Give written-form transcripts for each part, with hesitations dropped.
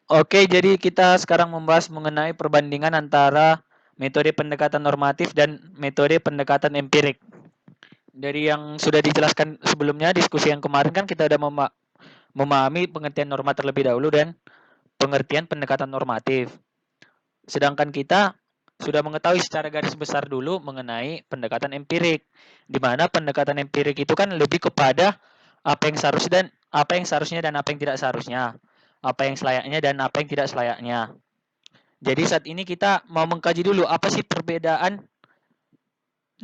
Oke, jadi kita sekarang membahas mengenai perbandingan antara metode pendekatan normatif dan metode pendekatan empirik. Dari yang sudah dijelaskan sebelumnya, diskusi yang kemarin kan kita sudah memahami pengertian norma terlebih dahulu dan pengertian pendekatan normatif. Sedangkan kita sudah mengetahui secara garis besar dulu mengenai pendekatan empirik, di mana pendekatan empirik itu kan lebih kepada apa yang seharusnya dan apa yang tidak seharusnya, apa yang selayaknya dan apa yang tidak selayaknya. Jadi saat ini kita mau mengkaji dulu apa sih perbedaan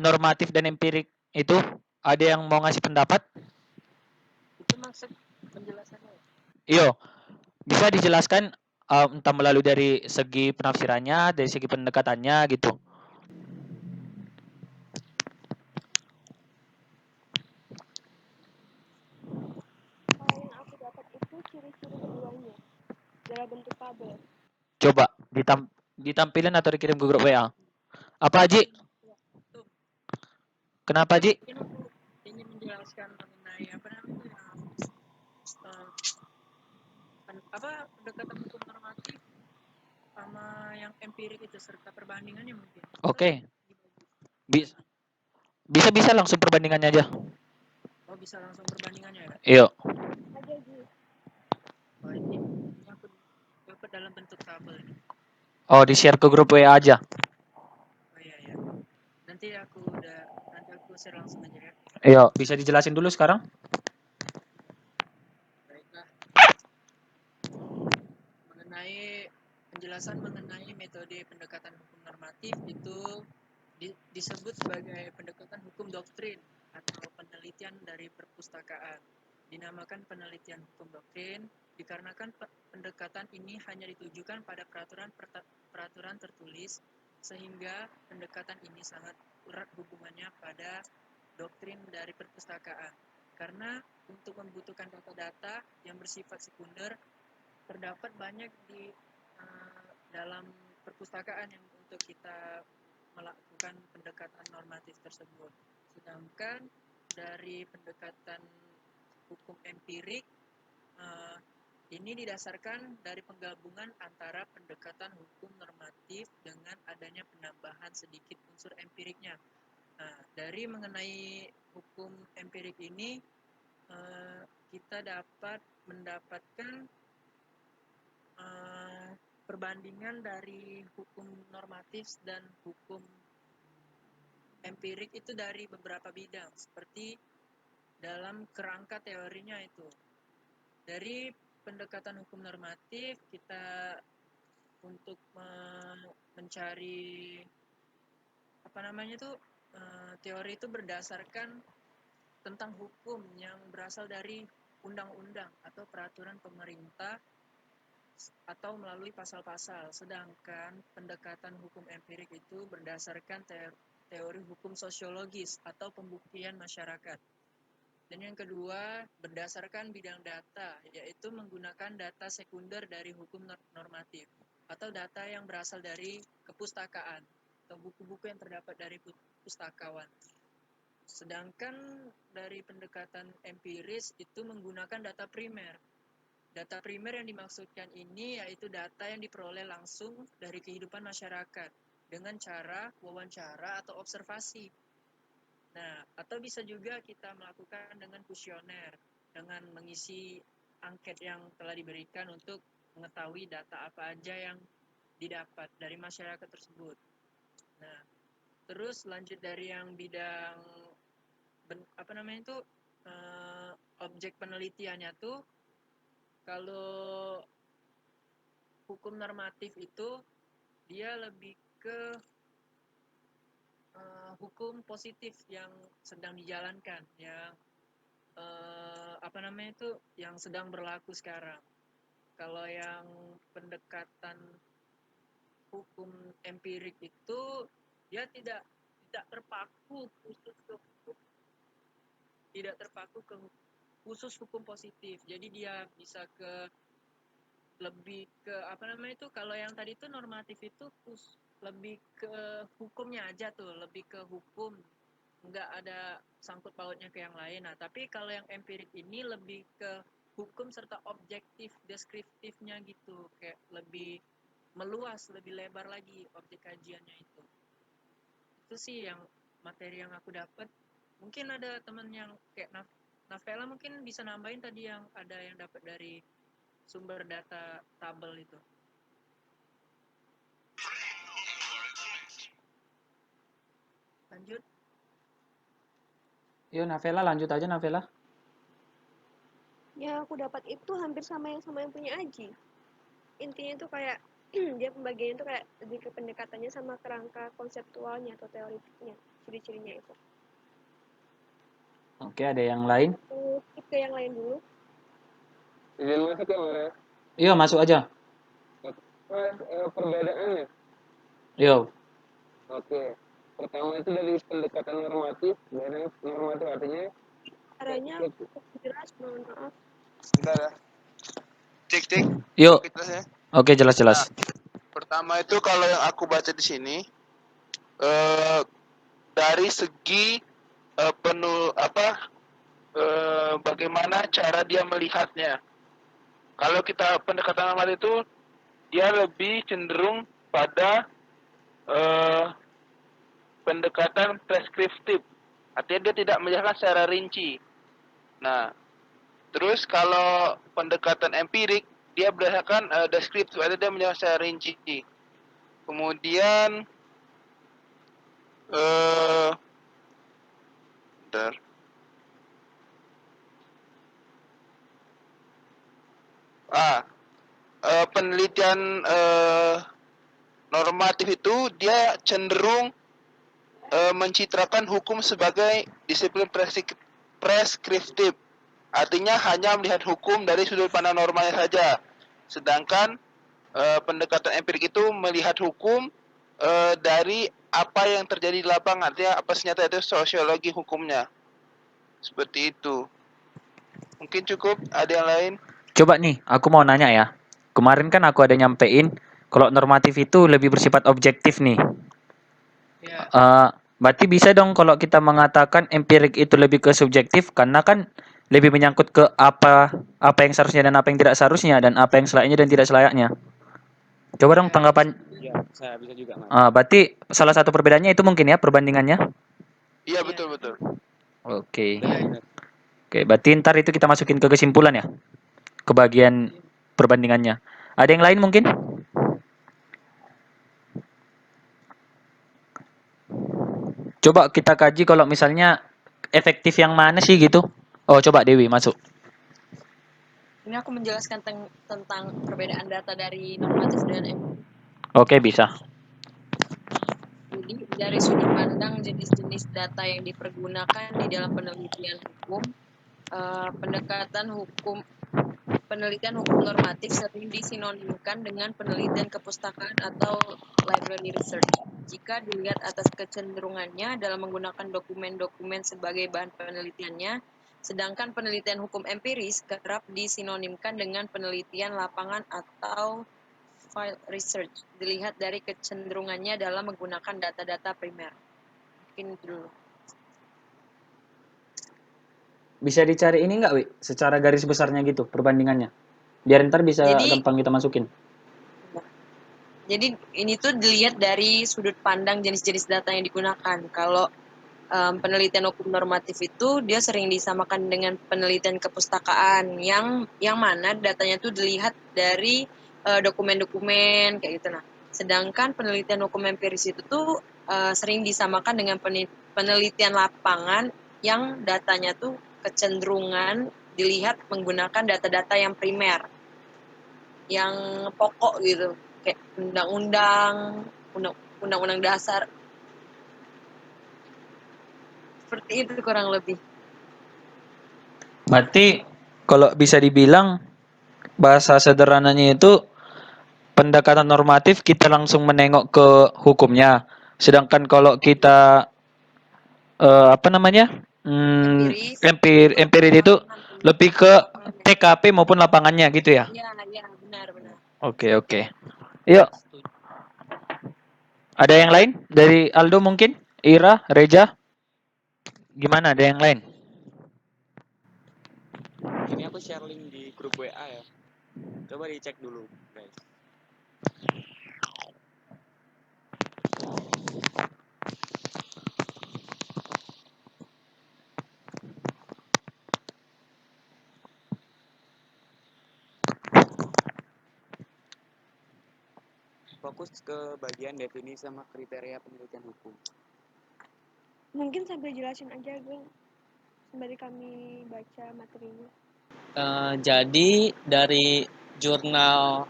normatif dan empirik itu. Ada yang mau ngasih pendapat? Itu maksud penjelasannya. Iyo, bisa dijelaskan entah melalui dari segi penafsirannya, dari segi pendekatannya gitu. Kalau yang aku dapat itu ciri-ciri keduanya dalam bentuk tabel. Coba ditampilin atau dikirim ke grup WA. Apa Haji? Tuh, Kenapa Haji? mungkin aku ingin menjelaskan mengenai apa namanya pendekatan hukum normatif sama yang empirik itu serta perbandingannya mungkin. Oke. Bisa bisa langsung perbandingannya aja. Oh, bisa langsung perbandingannya ya? Iya. Ada Ji. Oh, ini aku dapat dalam bentuk tabel ini. Oh, di-share ke grup WA aja. Oh iya ya. Nanti aku share langsung aja ya. Iya, bisa dijelasin dulu sekarang? Baiklah. Penjelasan mengenai metode pendekatan hukum normatif itu disebut sebagai pendekatan hukum doktrin atau penelitian dari perpustakaan. Dinamakan penelitian hukum doktrin dikarenakan pendekatan ini hanya ditujukan pada peraturan tertulis, sehingga pendekatan ini sangat erat hubungannya pada doktrin dari perpustakaan. Karena untuk membutuhkan data-data yang bersifat sekunder terdapat banyak di dalam perpustakaan yang untuk kita melakukan pendekatan normatif tersebut. Sedangkan dari pendekatan hukum empirik ini didasarkan dari penggabungan antara pendekatan hukum normatif dengan adanya penambahan sedikit unsur empiriknya. Nah, dari mengenai hukum empirik ini kita dapat mendapatkan perbandingan dari hukum normatif dan hukum empirik itu dari beberapa bidang, seperti dalam kerangka teorinya itu. Dari pendekatan hukum normatif kita untuk mencari teori itu berdasarkan tentang hukum yang berasal dari undang-undang atau peraturan pemerintah atau melalui pasal-pasal. Sedangkan pendekatan hukum empirik itu berdasarkan teori hukum sosiologis atau pembuktian masyarakat. Dan yang kedua, berdasarkan bidang data, yaitu menggunakan data sekunder dari hukum normatif atau data yang berasal dari kepustakaan atau buku-buku yang terdapat dari pustakawan. Sedangkan dari pendekatan empiris itu menggunakan data primer. Data primer yang dimaksudkan ini yaitu data yang diperoleh langsung dari kehidupan masyarakat dengan cara wawancara atau observasi. Nah, atau bisa juga kita melakukan dengan kuesioner, dengan mengisi angket yang telah diberikan untuk mengetahui data apa aja yang didapat dari masyarakat tersebut. Nah, terus lanjut dari yang bidang objek penelitiannya tuh, kalau hukum normatif itu dia lebih ke hukum positif yang sedang dijalankan, yang yang sedang berlaku sekarang. Kalau yang pendekatan hukum empirik itu dia tidak terpaku khusus ke hukum, tidak terpaku ke khusus hukum positif. Jadi dia bisa ke lebih ke kalau yang tadi itu normatif itu lebih ke hukumnya aja tuh, lebih ke hukum, nggak ada sangkut pautnya ke yang lain. Nah, tapi kalau yang empirik ini lebih ke hukum serta objektif deskriptifnya gitu, kayak lebih meluas, lebih lebar lagi objek kajiannya itu sih yang materi yang aku dapat. Mungkin ada teman yang kayak Navela mungkin bisa nambahin tadi yang ada yang dapat dari sumber data tabel itu. Lanjut. Yuk Navela, lanjut aja Navela. Yang aku dapat itu hampir sama yang punya Aji. Intinya itu kayak dia pembagiannya itu kayak lebih ke pendekatannya sama kerangka konseptualnya atau teoritiknya, ciri-cirinya itu. Oke, ada yang lain? Aku skip ke yang lain dulu. Izin masuk ya, Mara? Iya, masuk aja. Perbedaannya. Yuk. Oke. Pertama itu dari pendekatan normatif. Dan normatif artinya Caranya jelas, mohon maaf. bentar ya. Cek. Yuk. Kita ya. Oke, jelas-jelas. Pertama itu kalau yang aku baca di sini dari segi bagaimana cara dia melihatnya. Kalau kita pendekatan normatif itu dia lebih cenderung pada pendekatan preskriptif. Artinya dia tidak menjelaskan secara rinci. Nah, terus kalau pendekatan empirik dia berdasarkan deskriptif, artinya dia menjelaskan secara rinci. Kemudian bentar. Penelitian normatif itu dia cenderung mencitrakan hukum sebagai disiplin preskriptif. Artinya hanya melihat hukum dari sudut pandang normalnya saja. Sedangkan pendekatan empirik itu melihat hukum dari apa yang terjadi di lapangan. Artinya apa senyata itu sosiologi hukumnya. Seperti itu. Mungkin cukup, ada yang lain? Coba nih, aku mau nanya ya. Kemarin kan aku ada nyampein kalau normatif itu lebih bersifat objektif nih. Ya. Berarti bisa dong kalau kita mengatakan empirik itu lebih ke subjektif karena kan lebih menyangkut ke apa yang seharusnya dan apa yang tidak seharusnya dan apa yang selayaknya dan tidak selayaknya. Coba dong tanggapan. Iya, bisa juga, Mas. Berarti salah satu perbedaannya itu mungkin ya perbandingannya. Iya, betul. Oke. Oke, berarti ntar itu kita masukin ke kesimpulan ya. Ke bagian perbandingannya. Ada yang lain mungkin? Coba kita kaji kalau misalnya efektif yang mana sih gitu. Oh, coba Dewi masuk. Ini aku menjelaskan tentang perbedaan data dari normatif dan empirik. Oke, bisa. Jadi dari sudut pandang jenis-jenis data yang dipergunakan di dalam penelitian hukum, penelitian hukum normatif sering disinonimkan dengan penelitian kepustakaan atau library research. Jika dilihat atas kecenderungannya dalam menggunakan dokumen-dokumen sebagai bahan penelitiannya, sedangkan penelitian hukum empiris kerap disinonimkan dengan penelitian lapangan atau field research, dilihat dari kecenderungannya dalam menggunakan data-data primer. Mungkin itu dulu. Bisa dicari ini nggak, Wi? Secara garis besarnya gitu, perbandingannya. Biar ntar bisa gampang kita masukin. Jadi ini tuh dilihat dari sudut pandang jenis-jenis data yang digunakan. Kalau penelitian hukum normatif itu dia sering disamakan dengan penelitian kepustakaan yang mana datanya tuh dilihat dari dokumen-dokumen kayak gitu. Nah, sedangkan penelitian hukum empiris itu tuh sering disamakan dengan penelitian lapangan yang datanya tuh kecenderungan dilihat menggunakan data-data yang primer, yang pokok gitu, kayak undang-undang dasar. Seperti itu kurang lebih. Berarti kalau bisa dibilang bahasa sederhananya itu pendekatan normatif kita langsung menengok ke hukumnya. Sedangkan kalau kita empiris itu lebih ke TKP maupun lapangannya gitu ya. Iya, benar. Oke. Yuk. Ada yang lain dari Aldo mungkin? Ira, Reja? Gimana, ada yang lain? Ini aku share link di grup WA ya. Coba dicek dulu, guys. Fokus ke bagian definisi sama kriteria penelitian hukum. Mungkin sambil jelasin aja gue sembari kami baca materinya. Jadi dari jurnal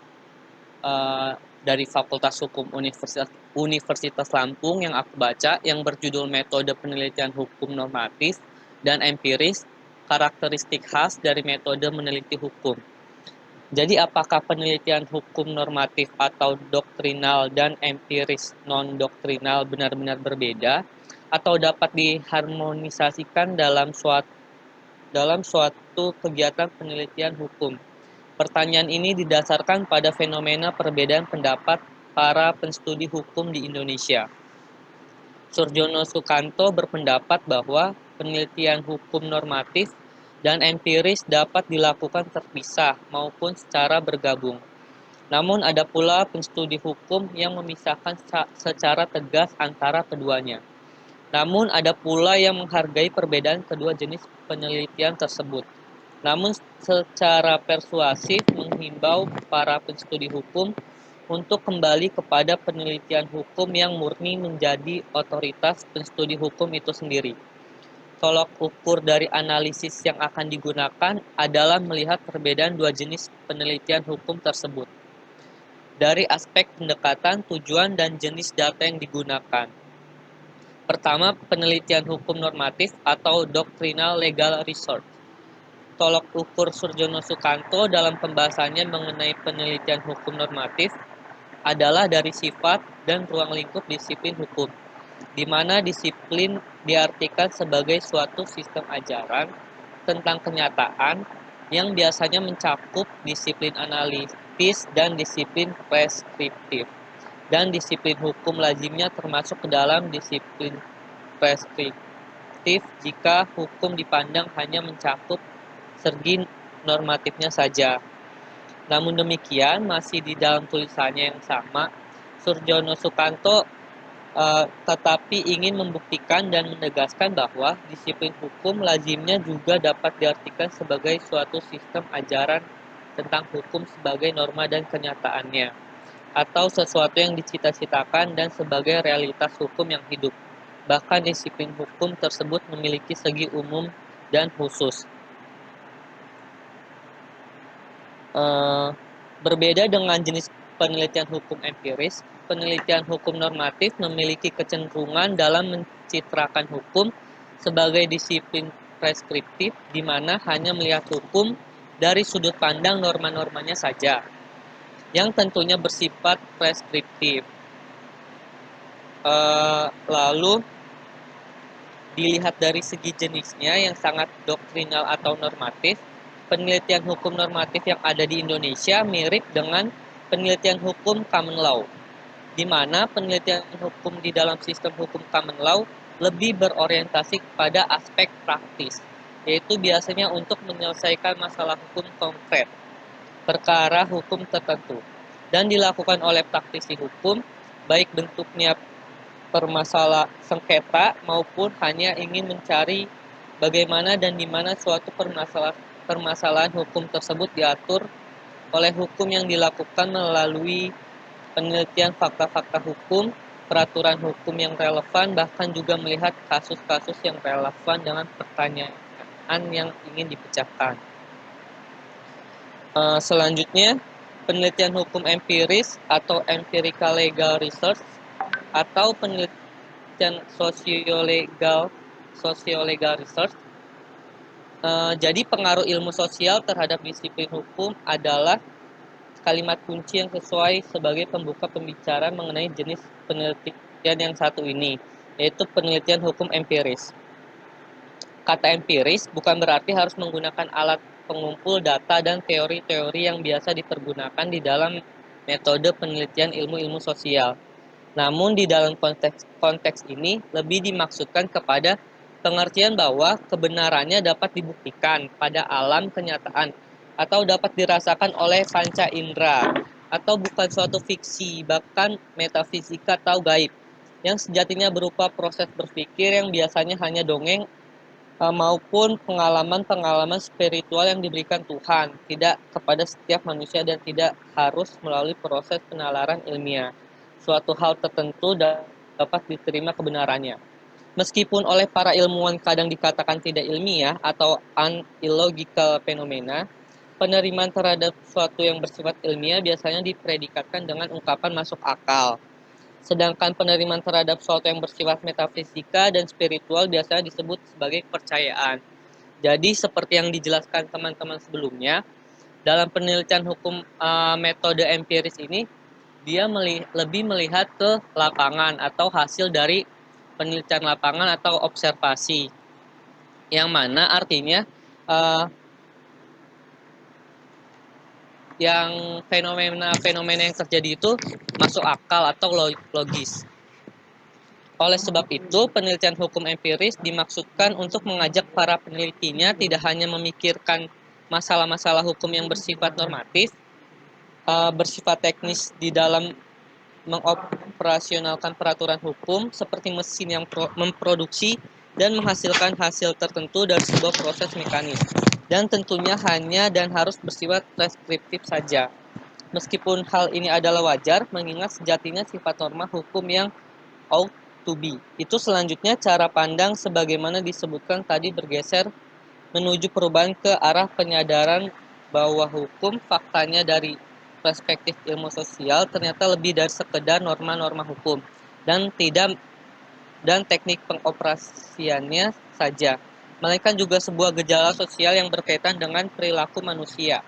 dari Fakultas Hukum Universitas Lampung yang aku baca yang berjudul Metode Penelitian Hukum Normatif dan Empiris, karakteristik khas dari metode meneliti hukum. Jadi apakah penelitian hukum normatif atau doktrinal dan empiris non-doktrinal benar-benar berbeda atau dapat diharmonisasikan dalam suatu kegiatan penelitian hukum? Pertanyaan ini didasarkan pada fenomena perbedaan pendapat para penstudi hukum di Indonesia. Surjono Sukanto berpendapat bahwa penelitian hukum normatif dan empiris dapat dilakukan terpisah maupun secara bergabung. Namun ada pula penstudi hukum yang memisahkan secara tegas antara keduanya. Namun ada pula yang menghargai perbedaan kedua jenis penelitian tersebut. Namun secara persuasif menghimbau para penstudi hukum untuk kembali kepada penelitian hukum yang murni menjadi otoritas penstudi hukum itu sendiri. Tolok ukur dari analisis yang akan digunakan adalah melihat perbedaan dua jenis penelitian hukum tersebut dari aspek pendekatan, tujuan, dan jenis data yang digunakan. Pertama, penelitian hukum normatif atau doctrinal legal research. Tolok ukur Surjono Sukanto dalam pembahasannya mengenai penelitian hukum normatif adalah dari sifat dan ruang lingkup disiplin hukum, di mana disiplin diartikan sebagai suatu sistem ajaran tentang kenyataan yang biasanya mencakup disiplin analitis dan disiplin preskriptif. Dan disiplin hukum lazimnya termasuk ke dalam disiplin preskriptif jika hukum dipandang hanya mencakup segi normatifnya saja. Namun demikian, masih di dalam tulisannya yang sama, Surjono Sukanto tetapi ingin membuktikan dan menegaskan bahwa disiplin hukum lazimnya juga dapat diartikan sebagai suatu sistem ajaran tentang hukum sebagai norma dan kenyataannya, atau sesuatu yang dicita-citakan dan sebagai realitas hukum yang hidup. Bahkan disiplin hukum tersebut memiliki segi umum dan khusus. Berbeda dengan jenis penelitian hukum empiris, penelitian hukum normatif memiliki kecenderungan dalam mencitrakan hukum sebagai disiplin preskriptif, di mana hanya melihat hukum dari sudut pandang norma-normanya saja, yang tentunya bersifat preskriptif. Lalu dilihat dari segi jenisnya yang sangat doktrinal atau normatif, penelitian hukum normatif yang ada di Indonesia mirip dengan penelitian hukum common law, di mana penelitian hukum di dalam sistem hukum common law lebih berorientasi kepada aspek praktis, yaitu biasanya untuk menyelesaikan masalah hukum konkret, perkara hukum tertentu, dan dilakukan oleh praktisi hukum, baik bentuknya permasalah sengketa maupun hanya ingin mencari bagaimana dan di mana suatu permasalahan hukum tersebut diatur oleh hukum yang dilakukan melalui penelitian fakta-fakta hukum, peraturan hukum yang relevan, bahkan juga melihat kasus-kasus yang relevan dengan pertanyaan yang ingin dipecahkan. Selanjutnya, penelitian hukum empiris atau empirical legal research atau penelitian sosiolegal research. Jadi pengaruh ilmu sosial terhadap disiplin hukum adalah kalimat kunci yang sesuai sebagai pembuka pembicaraan mengenai jenis penelitian yang satu ini, yaitu penelitian hukum empiris. Kata empiris bukan berarti harus menggunakan alat pengumpul data dan teori-teori yang biasa dipergunakan di dalam metode penelitian ilmu-ilmu sosial. Namun di dalam konteks ini lebih dimaksudkan kepada Pengertian bahwa kebenarannya dapat dibuktikan pada alam kenyataan atau dapat dirasakan oleh panca indera atau bukan suatu fiksi, bahkan metafisika atau gaib yang sejatinya berupa proses berpikir yang biasanya hanya dongeng maupun pengalaman-pengalaman spiritual yang diberikan Tuhan, tidak kepada setiap manusia dan tidak harus melalui proses penalaran ilmiah. Suatu hal tertentu dapat diterima kebenarannya. Meskipun oleh para ilmuwan kadang dikatakan tidak ilmiah atau unillogical phenomena, penerimaan terhadap sesuatu yang bersifat ilmiah biasanya dipredikatkan dengan ungkapan masuk akal. Sedangkan penerimaan terhadap sesuatu yang bersifat metafisika dan spiritual biasanya disebut sebagai kepercayaan. Jadi seperti yang dijelaskan teman-teman sebelumnya, dalam penelitian hukum metode empiris ini, dia lebih melihat ke lapangan atau hasil dari penelitian lapangan atau observasi. Yang mana artinya yang fenomena-fenomena yang terjadi itu masuk akal atau logis. Oleh sebab itu, penelitian hukum empiris dimaksudkan untuk mengajak para penelitinya tidak hanya memikirkan masalah-masalah hukum yang bersifat normatif, bersifat teknis di dalam mengoperasionalkan peraturan hukum seperti mesin yang memproduksi dan menghasilkan hasil tertentu dari sebuah proses mekanis. Dan tentunya hanya dan harus bersifat preskriptif saja. Meskipun hal ini adalah wajar, mengingat sejatinya sifat norma hukum yang ought to be. Itu selanjutnya cara pandang sebagaimana disebutkan tadi bergeser menuju perubahan ke arah penyadaran bahwa hukum faktanya dari perspektif ilmu sosial ternyata lebih dari sekedar norma-norma hukum dan teknik pengoperasiannya saja, melainkan juga sebuah gejala sosial yang berkaitan dengan perilaku manusia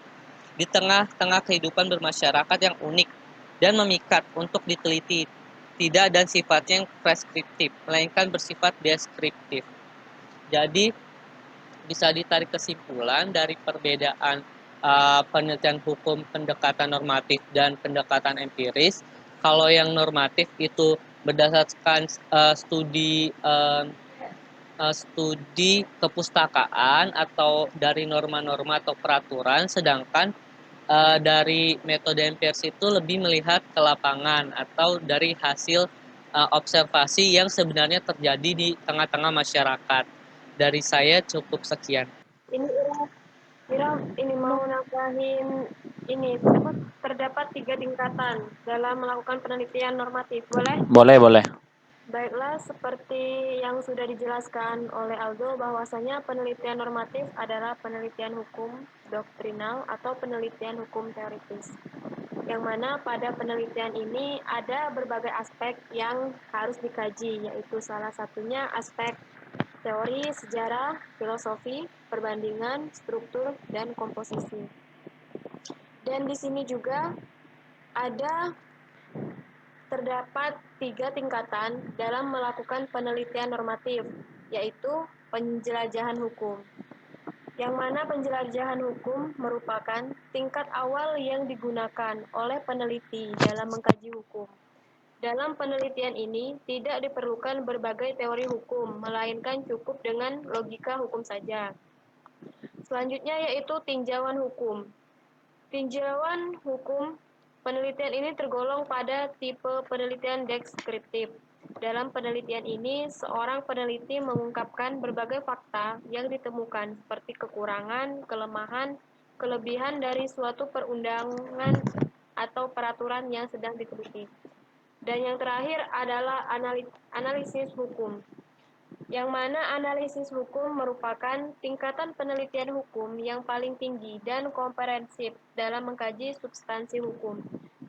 di tengah-tengah kehidupan bermasyarakat yang unik dan memikat untuk diteliti, tidak dan sifatnya yang preskriptif, melainkan bersifat deskriptif. Jadi bisa ditarik kesimpulan dari perbedaan penelitian hukum pendekatan normatif dan pendekatan empiris. Kalau yang normatif itu berdasarkan studi kepustakaan atau dari norma-norma atau peraturan, sedangkan dari metode empiris itu lebih melihat ke lapangan atau dari hasil observasi yang sebenarnya terjadi di tengah-tengah masyarakat. Dari saya cukup sekian. Ini mau nambahin ini terdapat 3 tingkatan dalam melakukan penelitian normatif, boleh? Boleh. Baiklah, seperti yang sudah dijelaskan oleh Aldo, bahwasanya penelitian normatif adalah penelitian hukum doktrinal atau penelitian hukum teoritis. Yang mana pada penelitian ini ada berbagai aspek yang harus dikaji, yaitu salah satunya aspek teori, sejarah, filosofi, perbandingan, struktur, dan komposisi. Dan di sini juga terdapat 3 tingkatan dalam melakukan penelitian normatif, yaitu penjelajahan hukum. Yang mana penjelajahan hukum merupakan tingkat awal yang digunakan oleh peneliti dalam mengkaji hukum. Dalam penelitian ini tidak diperlukan berbagai teori hukum, melainkan cukup dengan logika hukum saja. Selanjutnya yaitu tinjauan hukum. Tinjauan hukum penelitian ini tergolong pada tipe penelitian deskriptif. Dalam penelitian ini, seorang peneliti mengungkapkan berbagai fakta yang ditemukan seperti kekurangan, kelemahan, kelebihan dari suatu perundangan atau peraturan yang sedang diteliti. Dan yang terakhir adalah analisis hukum, yang mana analisis hukum merupakan tingkatan penelitian hukum yang paling tinggi dan komprehensif dalam mengkaji substansi hukum.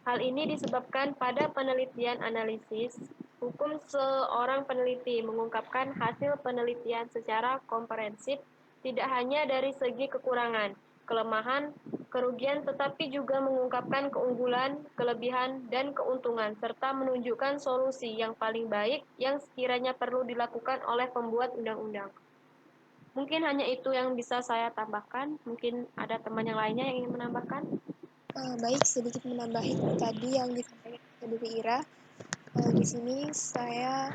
Hal ini disebabkan pada penelitian analisis hukum seorang peneliti mengungkapkan hasil penelitian secara komprehensif, tidak hanya dari segi kekurangan, kelemahan, kerugian, tetapi juga mengungkapkan keunggulan, kelebihan, dan keuntungan, serta menunjukkan solusi yang paling baik yang sekiranya perlu dilakukan oleh pembuat undang-undang. Mungkin hanya itu yang bisa saya tambahkan. Mungkin ada teman yang lainnya yang ingin menambahkan? Baik, sedikit menambahi tadi yang disampaikan oleh Bu Ira. Di sini saya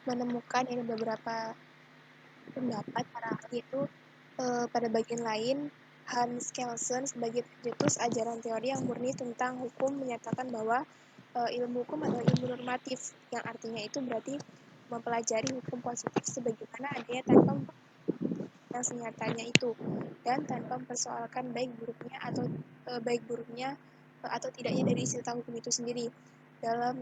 menemukan ini beberapa pendapat para ahli itu pada bagian lain Hans Kelsen sebagai pencetus ajaran teori yang murni tentang hukum menyatakan bahwa ilmu hukum adalah ilmu normatif, yang artinya itu berarti mempelajari hukum positif sebagaimana adanya tanpa yang senyatanya itu, dan tanpa mempersoalkan baik buruknya atau tidaknya dari istilah hukum itu sendiri. Dalam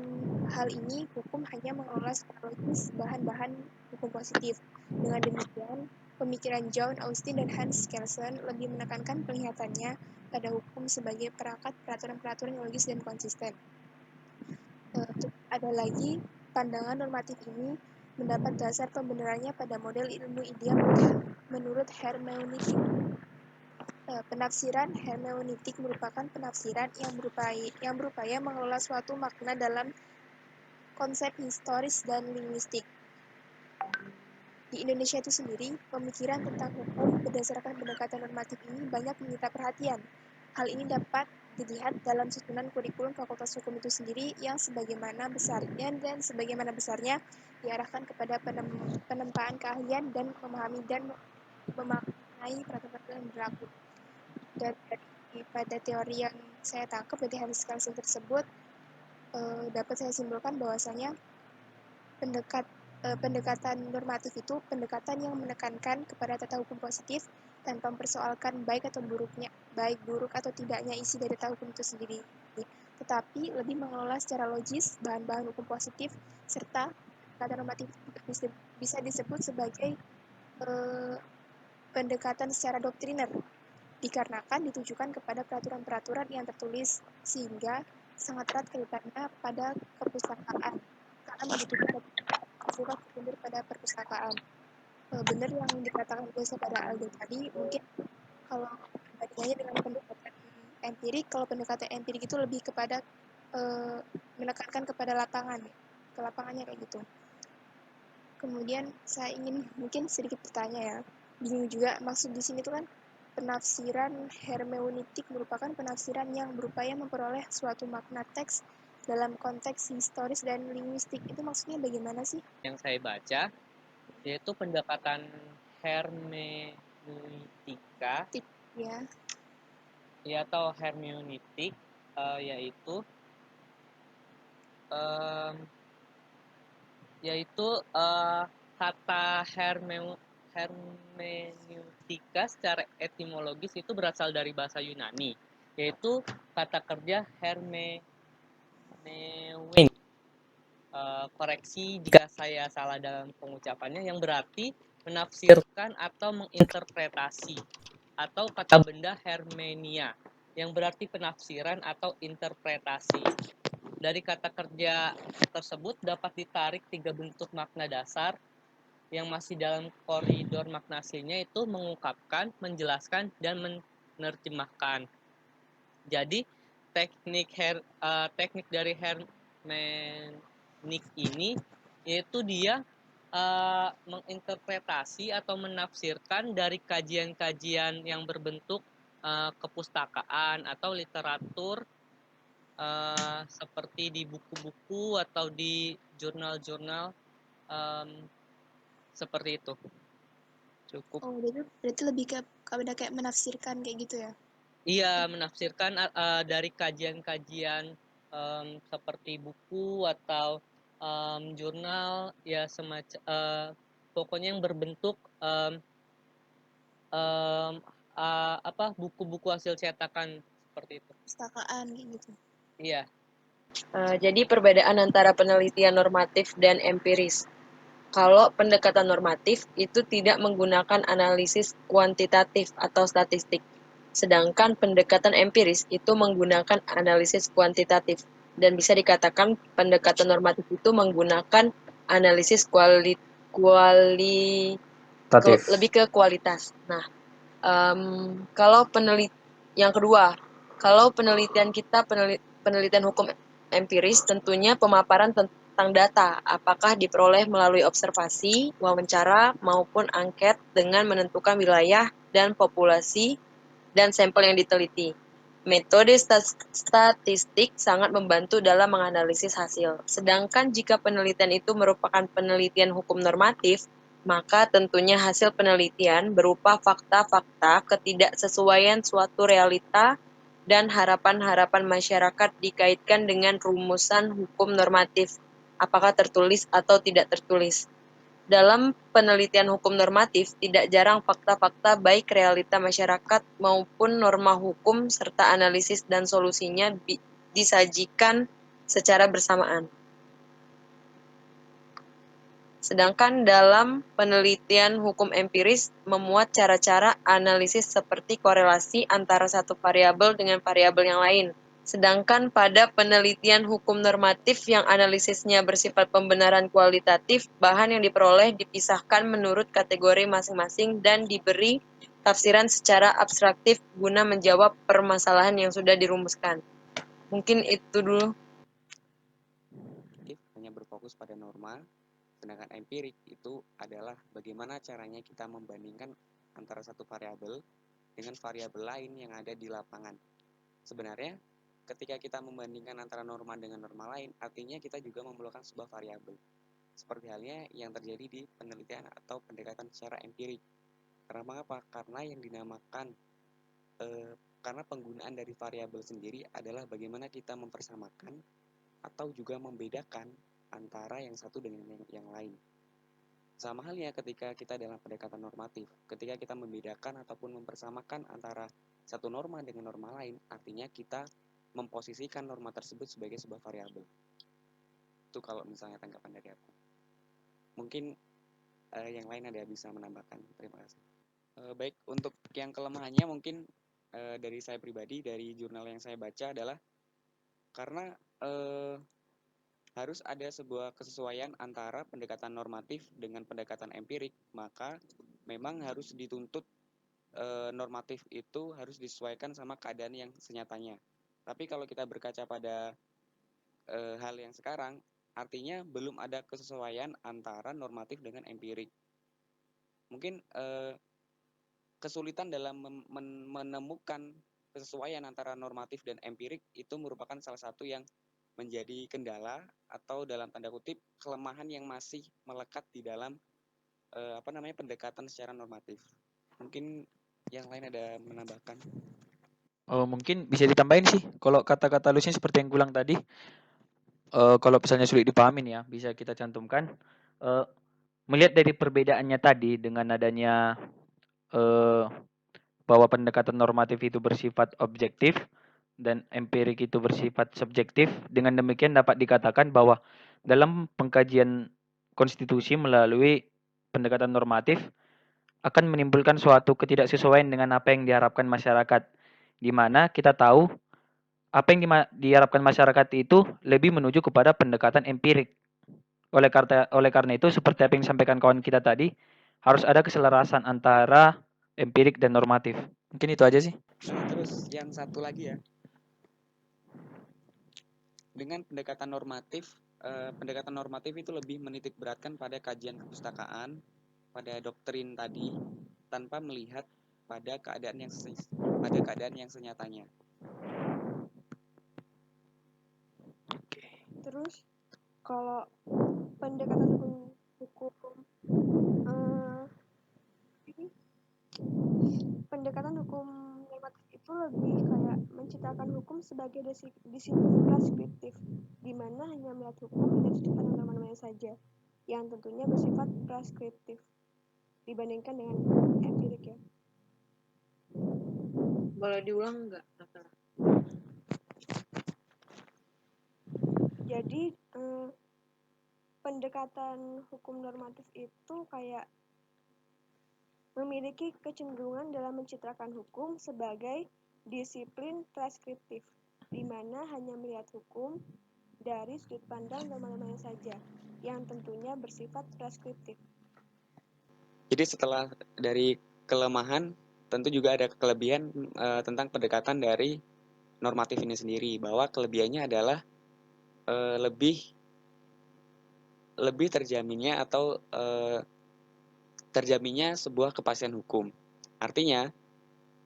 hal ini, hukum hanya mengelola secara logis bahan-bahan hukum positif. Dengan demikian, pemikiran John Austin dan Hans Kelsen lebih menekankan penglihatannya pada hukum sebagai perangkat peraturan-peraturan yang logis dan konsisten. Ada lagi, pandangan normatif ini mendapat dasar pembenarannya pada model ilmu ideal menurut hermeneutik. Penafsiran hermeneutik merupakan penafsiran yang berupaya mengelola suatu makna dalam konsep historis dan linguistik. Di Indonesia itu sendiri, pemikiran tentang hukum berdasarkan pendekatan normatif ini banyak menyita perhatian. Hal ini dapat dilihat dalam susunan kurikulum Fakultas Hukum itu sendiri yang sebagaimana besarnya diarahkan kepada penempaan keahlian dan memahami dan memaknai peraturan-peraturan yang berlaku. Dan pada teori yang saya tangkap dari Hans Kelsen tersebut, dapat saya simpulkan bahwasanya pendekatan normatif itu pendekatan yang menekankan kepada tata hukum positif tanpa mempersoalkan baik buruk atau tidaknya isi dari tata hukum itu sendiri, tetapi lebih mengelola secara logis bahan-bahan hukum positif, serta pendekatan normatif bisa disebut sebagai pendekatan secara doktriner, dikarenakan ditujukan kepada peraturan-peraturan yang tertulis sehingga sangat erat kaitannya pada perpustakaan karena membutuhkan surat berkunjung pada perpustakaan. Benar yang dikatakan oleh saudara Aldo tadi, mungkin kalau perbandingannya dengan pendekatan empirik, kalau pendekatan empirik itu lebih kepada menekankan kepada ke lapangannya kayak gitu. Kemudian saya ingin mungkin sedikit bertanya ya, bingung juga maksud di sini tuh kan penafsiran hermeneutik merupakan penafsiran yang berupaya memperoleh suatu makna teks dalam konteks historis dan linguistik. Itu maksudnya bagaimana sih? Yang saya baca yaitu pendekatan hermeneutika Ya. atau hermeneutik, yaitu kata hermeneutika secara etimologis itu berasal dari bahasa Yunani, yaitu kata kerja hermeneuin. Koreksi jika saya salah dalam pengucapannya, yang berarti menafsirkan atau menginterpretasi, atau kata benda hermenia yang berarti penafsiran atau interpretasi. Dari kata kerja tersebut dapat ditarik 3 bentuk makna dasar yang masih dalam koridor makna aslinya, itu mengungkapkan, menjelaskan, dan menerjemahkan. Jadi teknik dari hermeneutik ini yaitu dia menginterpretasi atau menafsirkan dari kajian-kajian yang berbentuk kepustakaan atau literatur, seperti di buku-buku atau di jurnal-jurnal, seperti itu. Cukup. Oh, berarti lebih kepada kayak menafsirkan kayak gitu ya? Iya, menafsirkan dari kajian-kajian seperti buku atau jurnal, ya semacam pokoknya yang berbentuk buku-buku hasil cetakan seperti itu. Pustakaan kayak gitu. Iya. Jadi perbedaan antara penelitian normatif dan empiris. Kalau pendekatan normatif itu tidak menggunakan analisis kuantitatif atau statistik, sedangkan pendekatan empiris itu menggunakan analisis kuantitatif, dan bisa dikatakan pendekatan normatif itu menggunakan analisis lebih ke kualitas. Nah, kalau yang kedua, kalau penelitian kita penelitian hukum empiris, tentunya pemaparan tentang data, apakah diperoleh melalui observasi, wawancara, maupun angket dengan menentukan wilayah dan populasi dan sampel yang diteliti. Metode statistik sangat membantu dalam menganalisis hasil. Sedangkan jika penelitian itu merupakan penelitian hukum normatif, maka tentunya hasil penelitian berupa fakta-fakta ketidaksesuaian suatu realita dan harapan-harapan masyarakat dikaitkan dengan rumusan hukum normatif, apakah tertulis atau tidak tertulis. Dalam penelitian hukum normatif, tidak jarang fakta-fakta baik realita masyarakat maupun norma hukum serta analisis dan solusinya disajikan secara bersamaan. Sedangkan dalam penelitian hukum empiris memuat cara-cara analisis seperti korelasi antara satu variabel dengan variabel yang lain. Sedangkan pada penelitian hukum normatif yang analisisnya bersifat pembenaran kualitatif, bahan yang diperoleh dipisahkan menurut kategori masing-masing dan diberi tafsiran secara abstraktif guna menjawab permasalahan yang sudah dirumuskan. Mungkin itu dulu. Hanya berfokus pada norma, sedangkan empirik itu adalah bagaimana caranya kita membandingkan antara satu variabel dengan variabel lain yang ada di lapangan. Sebenarnya ketika kita membandingkan antara norma dengan norma lain, artinya kita juga memerlukan sebuah variabel. Seperti halnya yang terjadi di penelitian atau pendekatan secara empirik. Karena apa? Karena yang dinamakan karena penggunaan dari variabel sendiri adalah bagaimana kita mempersamakan atau juga membedakan antara yang satu dengan yang lain. Sama halnya ketika kita dalam pendekatan normatif, ketika kita membedakan ataupun mempersamakan antara satu norma dengan norma lain, artinya kita memposisikan norma tersebut sebagai sebuah variabel. Itu kalau misalnya tanggapan dari aku. Mungkin yang lain ada bisa menambahkan. Terima kasih. Baik, untuk yang kelemahannya mungkin dari saya pribadi, dari jurnal yang saya baca adalah karena harus ada sebuah kesesuaian antara pendekatan normatif dengan pendekatan empirik, maka memang harus dituntut normatif itu harus disesuaikan sama keadaan yang senyatanya. Tapi kalau kita berkaca pada hal yang sekarang, artinya belum ada kesesuaian antara normatif dengan empirik. Mungkin kesulitan dalam menemukan kesesuaian antara normatif dan empirik itu merupakan salah satu yang menjadi kendala atau dalam tanda kutip kelemahan yang masih melekat di dalam pendekatan secara normatif. Mungkin yang lain ada menambahkan. Mungkin bisa ditambahin sih, kalau kata-kata Lucian seperti yang kulang tadi, kalau misalnya sulit dipahamin ya, bisa kita cantumkan, melihat dari perbedaannya tadi dengan adanya bahwa pendekatan normatif itu bersifat objektif dan empirik itu bersifat subjektif, dengan demikian dapat dikatakan bahwa dalam pengkajian konstitusi melalui pendekatan normatif akan menimbulkan suatu ketidaksesuaian dengan apa yang diharapkan masyarakat, di mana kita tahu apa yang diharapkan masyarakat itu lebih menuju kepada pendekatan empirik. Oleh karena itu, seperti apa yang disampaikan kawan kita tadi, harus ada keselarasan antara empirik dan normatif. Mungkin itu aja sih. Terus yang satu lagi ya, dengan pendekatan normatif itu lebih menitik beratkan pada kajian kepustakaan, pada doktrin tadi, tanpa melihat pada keadaan yang senyatanya. Terus kalau pendekatan hukum pendekatan hukum normatif itu lebih kayak menciptakan hukum sebagai disiplin preskriptif, di mana hanya melihat hukum dari sudut pandang norma-normanya saja, yang tentunya bersifat preskriptif dibandingkan dengan empirik ya. Boleh diulang nggak? Jadi pendekatan hukum normatif itu kayak memiliki kecenderungan dalam mencitrakan hukum sebagai disiplin preskriptif, di mana hanya melihat hukum dari sudut pandang norma-normanya saja, yang tentunya bersifat preskriptif. Jadi setelah dari kelemahan, tentu juga ada kelebihan tentang pendekatan dari normatif ini sendiri, bahwa kelebihannya adalah lebih terjaminnya atau terjaminnya sebuah kepastian hukum. Artinya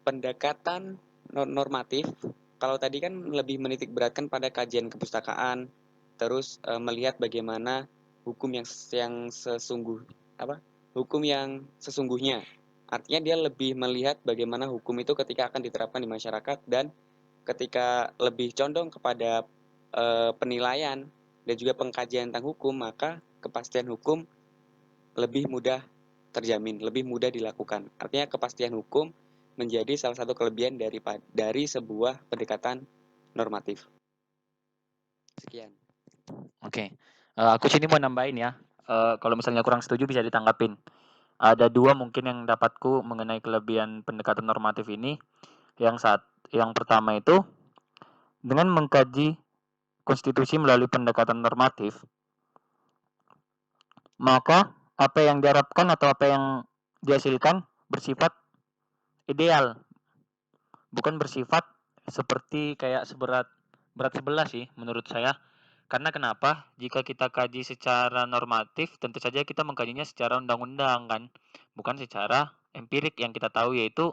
pendekatan normatif, kalau tadi kan lebih menitik beratkan pada kajian kepustakaan, terus melihat bagaimana hukum yang hukum yang sesungguhnya. Artinya dia lebih melihat bagaimana hukum itu ketika akan diterapkan di masyarakat dan ketika lebih condong kepada penilaian dan juga pengkajian tentang hukum, maka kepastian hukum lebih mudah terjamin, lebih mudah dilakukan. Artinya kepastian hukum menjadi salah satu kelebihan dari sebuah pendekatan normatif. Sekian. Oke. Aku sini mau nambahin ya. Kalau misalnya kurang setuju bisa ditanggapin. Ada dua mungkin yang dapatku mengenai kelebihan pendekatan normatif ini. Yang pertama itu dengan mengkaji konstitusi melalui pendekatan normatif, maka apa yang diharapkan atau apa yang dihasilkan bersifat ideal, bukan bersifat seperti kayak berat sebelah sih menurut saya. Karena kenapa? Jika kita kaji secara normatif, tentu saja kita mengkajinya secara undang-undang kan, bukan secara empirik yang kita tahu yaitu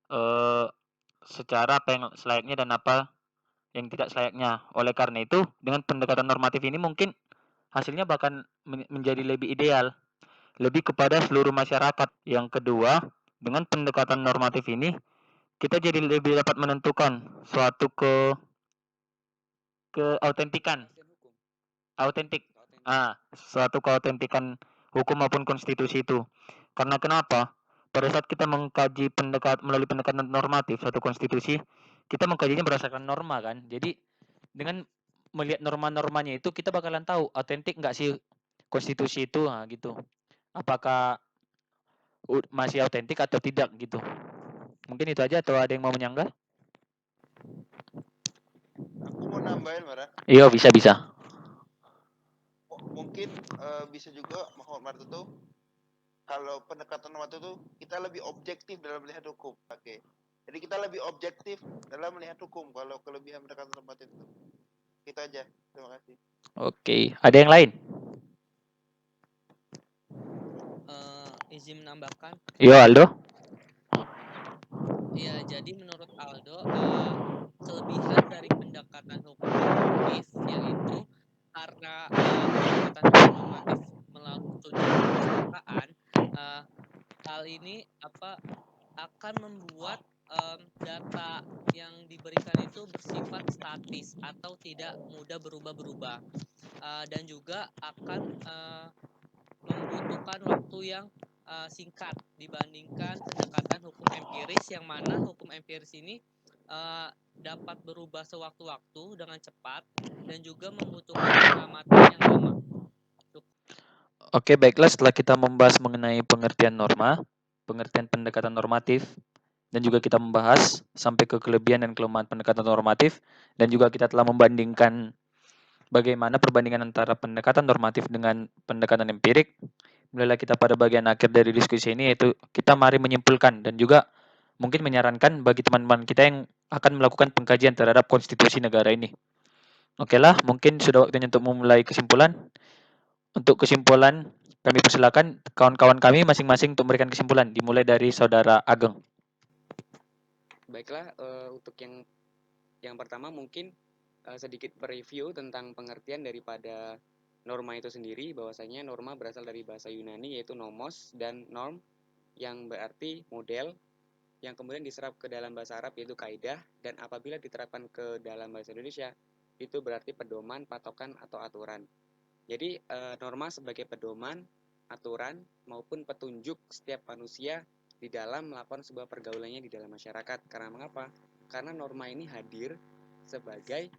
eh, secara apa yang selayaknya dan apa yang tidak selayaknya. Oleh karena itu, dengan pendekatan normatif ini mungkin hasilnya bahkan menjadi lebih ideal, lebih kepada seluruh masyarakat. Yang kedua, dengan pendekatan normatif ini kita jadi lebih dapat menentukan suatu keautentikan, autentik, suatu keautentikan hukum maupun konstitusi itu. Karena kenapa? Pada saat kita mengkaji melalui pendekatan normatif suatu konstitusi, kita mengkajinya berdasarkan norma kan. Jadi dengan melihat norma-normanya itu kita bakalan tahu autentik nggak sih konstitusi itu, nah, gitu. Apakah masih autentik atau tidak gitu. Mungkin itu aja atau ada yang mau menyanggah? Aku mau nambahin, Mara. Iya, bisa. Mungkin bisa juga Muhammad Marto tuh kalau pendekatan normatif itu kita lebih objektif dalam melihat hukum. Oke. Jadi kita lebih objektif dalam melihat hukum kalau kelebihan pendekatan normatif itu. Itu aja. Terima kasih. Oke, ada yang lain? Izin menambahkan. Yo, Aldo. Ya, jadi menurut Aldo, kelebihan dari pendekatan hukum normatif yaitu karena pendekatan hukum normatif melalui studi perpustakaan, hal ini akan membuat data yang diberikan itu bersifat statis atau tidak mudah berubah-berubah, dan juga akan membutuhkan waktu yang singkat dibandingkan pendekatan hukum empiris, yang mana hukum empiris ini dapat berubah sewaktu-waktu dengan cepat dan juga membutuhkan pengamatan yang lama. Oke, baiklah, setelah kita membahas mengenai pengertian norma, pengertian pendekatan normatif, dan juga kita membahas sampai ke kelebihan dan kelemahan pendekatan normatif, dan juga kita telah membandingkan bagaimana perbandingan antara pendekatan normatif dengan pendekatan empirik. Mulailah kita pada bagian akhir dari diskusi ini, yaitu kita mari menyimpulkan dan juga mungkin menyarankan bagi teman-teman kita yang akan melakukan pengkajian terhadap konstitusi negara ini. Oke lah, mungkin sudah waktunya untuk memulai kesimpulan. Untuk kesimpulan, kami persilakan kawan-kawan kami masing-masing untuk memberikan kesimpulan, dimulai dari Saudara Ageng. Baiklah, untuk yang pertama mungkin sedikit review tentang pengertian daripada norma itu sendiri, bahwasanya norma berasal dari bahasa Yunani yaitu nomos dan norm yang berarti model, yang kemudian diserap ke dalam bahasa Arab yaitu kaidah, dan apabila diterapkan ke dalam bahasa Indonesia itu berarti pedoman, patokan, atau aturan. Jadi norma sebagai pedoman, aturan, maupun petunjuk setiap manusia di dalam melakukan sebuah pergaulannya di dalam masyarakat. Karena mengapa? Karena norma ini hadir sebagai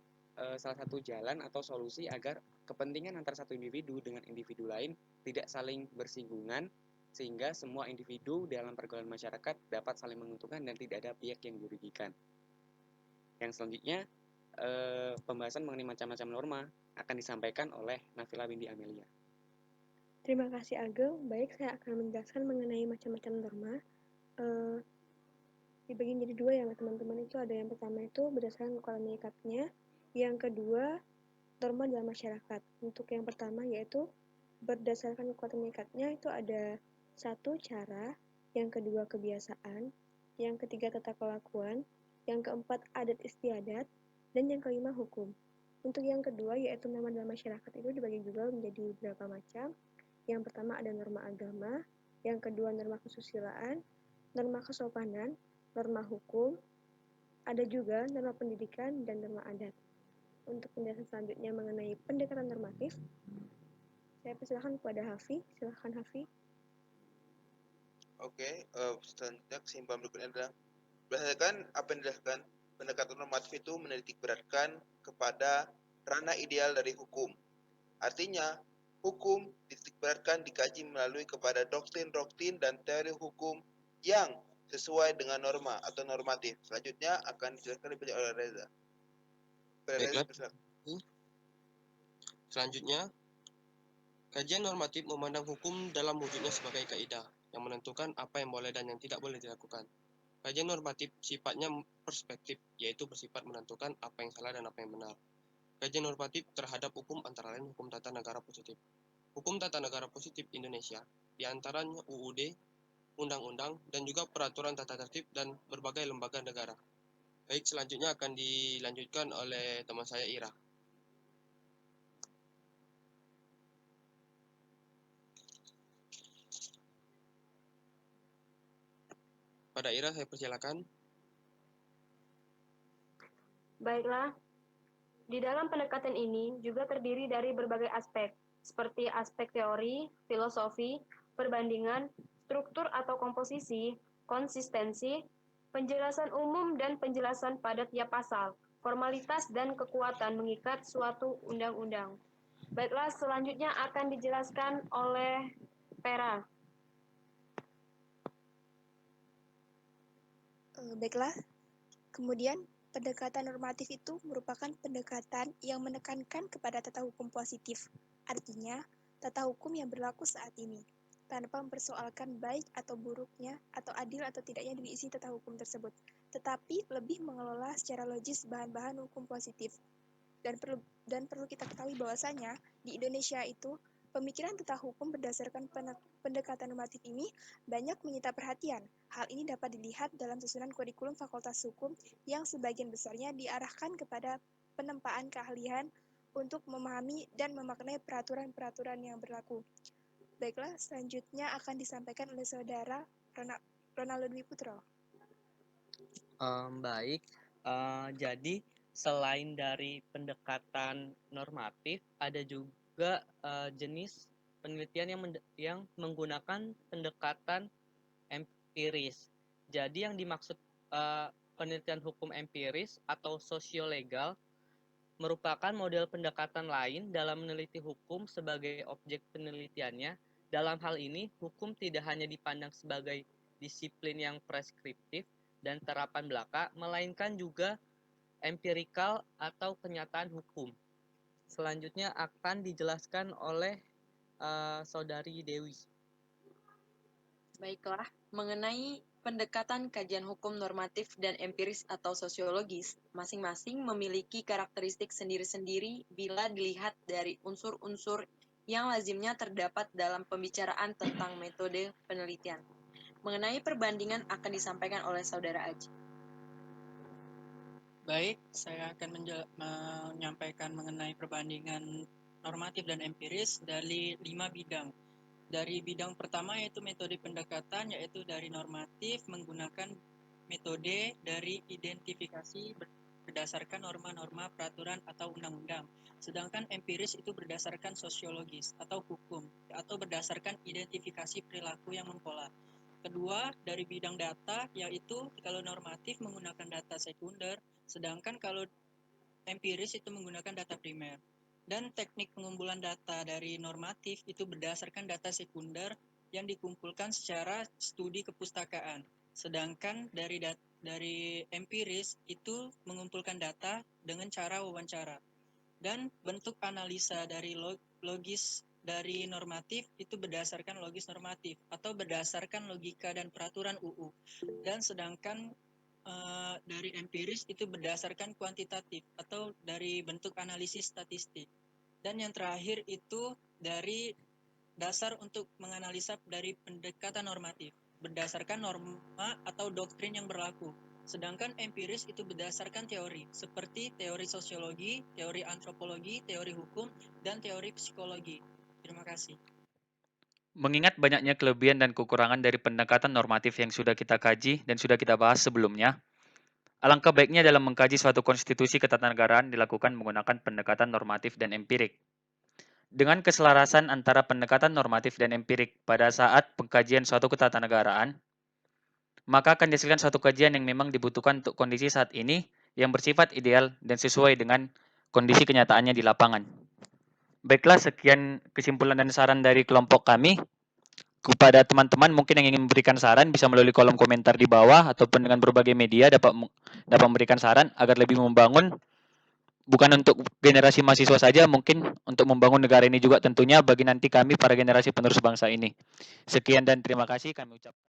salah satu jalan atau solusi agar kepentingan antara satu individu dengan individu lain tidak saling bersinggungan, sehingga semua individu dalam pergaulan masyarakat dapat saling menguntungkan dan tidak ada pihak yang dirugikan. Yang selanjutnya, pembahasan mengenai macam-macam norma akan disampaikan oleh Nafila binti Amelia. Terima kasih Ageng. Baik, saya akan menjelaskan mengenai macam-macam norma. Dibagi menjadi dua ya teman-teman. Itu ada yang pertama itu berdasarkan kekuatan mengikatnya, yang kedua norma dalam masyarakat. Untuk yang pertama yaitu berdasarkan kekuatan mengikatnya itu ada satu cara, yang kedua kebiasaan, yang ketiga tata kelakuan, yang keempat adat istiadat, dan yang kelima hukum. Untuk yang kedua yaitu norma dalam masyarakat itu dibagi juga menjadi beberapa macam. Yang pertama ada norma agama, yang kedua norma kesusilaan, norma kesopanan, norma hukum, ada juga norma pendidikan dan norma adat. Untuk penjelasan selanjutnya mengenai pendekatan normatif, saya persilakan kepada Hafi. Silakan Hafi. Oke, selanjutnya kesimpulan berikutnya adalah berdasarkan apa yang dijelaskan, pendekatan normatif itu menitikberatkan kepada ranah ideal dari hukum. Artinya, hukum dititikberatkan dikaji melalui kepada doktrin-doktrin dan teori hukum yang sesuai dengan norma atau normatif. Selanjutnya akan dijelaskan lebih banyak oleh Reza. Baiklah. Silakan. Selanjutnya, kajian normatif memandang hukum dalam wujudnya sebagai kaidah yang menentukan apa yang boleh dan yang tidak boleh dilakukan. Kajian normatif sifatnya perspektif, yaitu bersifat menentukan apa yang salah dan apa yang benar. Kajian normatif terhadap hukum antara lain hukum tata negara positif. Hukum tata negara positif Indonesia, diantaranya UUD, undang-undang, dan juga peraturan tata tertib dan berbagai lembaga negara. Baik, selanjutnya akan dilanjutkan oleh teman saya Ira. Pada Ira, saya persilakan. Baiklah, di dalam pendekatan ini juga terdiri dari berbagai aspek, seperti aspek teori, filosofi, perbandingan, struktur atau komposisi, konsistensi, penjelasan umum dan penjelasan pada tiap pasal, formalitas dan kekuatan mengikat suatu undang-undang. Baiklah, selanjutnya akan dijelaskan oleh Pera. Baiklah, kemudian pendekatan normatif itu merupakan pendekatan yang menekankan kepada tata hukum positif, artinya tata hukum yang berlaku saat ini, tanpa mempersoalkan baik atau buruknya atau adil atau tidaknya diisi tata hukum tersebut, tetapi lebih mengelola secara logis bahan-bahan hukum positif. Dan perlu kita ketahui bahwasanya di Indonesia itu pemikiran tentang hukum berdasarkan pendekatan normatif ini banyak menyita perhatian. Hal ini dapat dilihat dalam susunan kurikulum Fakultas Hukum yang sebagian besarnya diarahkan kepada penempaan keahlian untuk memahami dan memaknai peraturan-peraturan yang berlaku. Baiklah, selanjutnya akan disampaikan oleh saudara Ronaldo Dwi Putro. Baik, jadi selain dari pendekatan normatif, ada juga jenis penelitian yang menggunakan pendekatan empiris. Jadi yang dimaksud penelitian hukum empiris atau sosiolegal merupakan model pendekatan lain dalam meneliti hukum sebagai objek penelitiannya. Dalam hal ini, hukum tidak hanya dipandang sebagai disiplin yang preskriptif dan terapan belaka, melainkan juga empirikal atau kenyataan hukum. Selanjutnya akan dijelaskan oleh Saudari Dewi. Baiklah, mengenai pendekatan kajian hukum normatif dan empiris atau sosiologis, masing-masing memiliki karakteristik sendiri-sendiri bila dilihat dari unsur-unsur yang lazimnya terdapat dalam pembicaraan tentang metode penelitian. Mengenai perbandingan akan disampaikan oleh Saudara Aji. Baik, saya akan menyampaikan mengenai perbandingan normatif dan empiris dari 5 bidang. Dari bidang pertama yaitu metode pendekatan, yaitu dari normatif menggunakan metode dari identifikasi berdasarkan norma-norma peraturan atau undang-undang. Sedangkan empiris itu berdasarkan sosiologis atau hukum atau berdasarkan identifikasi perilaku yang mempola. Kedua, dari bidang data, yaitu kalau normatif menggunakan data sekunder, sedangkan kalau empiris itu menggunakan data primer. Dan teknik pengumpulan data dari normatif itu berdasarkan data sekunder yang dikumpulkan secara studi kepustakaan. Sedangkan dari empiris itu mengumpulkan data dengan cara wawancara. Dan bentuk analisa dari logis dari normatif itu berdasarkan logis normatif atau berdasarkan logika dan peraturan UU. Dan sedangkan dari empiris itu berdasarkan kuantitatif atau dari bentuk analisis statistik. Dan yang terakhir itu dari dasar untuk menganalisa dari pendekatan normatif berdasarkan norma atau doktrin yang berlaku. Sedangkan empiris itu berdasarkan teori seperti teori sosiologi, teori antropologi, teori hukum, dan teori psikologi. Terima kasih. Mengingat banyaknya kelebihan dan kekurangan dari pendekatan normatif yang sudah kita kaji dan sudah kita bahas sebelumnya, alangkah baiknya dalam mengkaji suatu konstitusi ketatanegaraan dilakukan menggunakan pendekatan normatif dan empirik. Dengan keselarasan antara pendekatan normatif dan empirik pada saat pengkajian suatu ketatanegaraan, maka akan dihasilkan suatu kajian yang memang dibutuhkan untuk kondisi saat ini yang bersifat ideal dan sesuai dengan kondisi kenyataannya di lapangan. Baiklah, sekian kesimpulan dan saran dari kelompok kami. Kepada teman-teman mungkin yang ingin memberikan saran bisa melalui kolom komentar di bawah ataupun dengan berbagai media dapat memberikan saran agar lebih membangun, bukan untuk generasi mahasiswa saja, mungkin untuk membangun negara ini juga tentunya bagi nanti kami para generasi penerus bangsa ini. Sekian dan terima kasih kami ucapkan.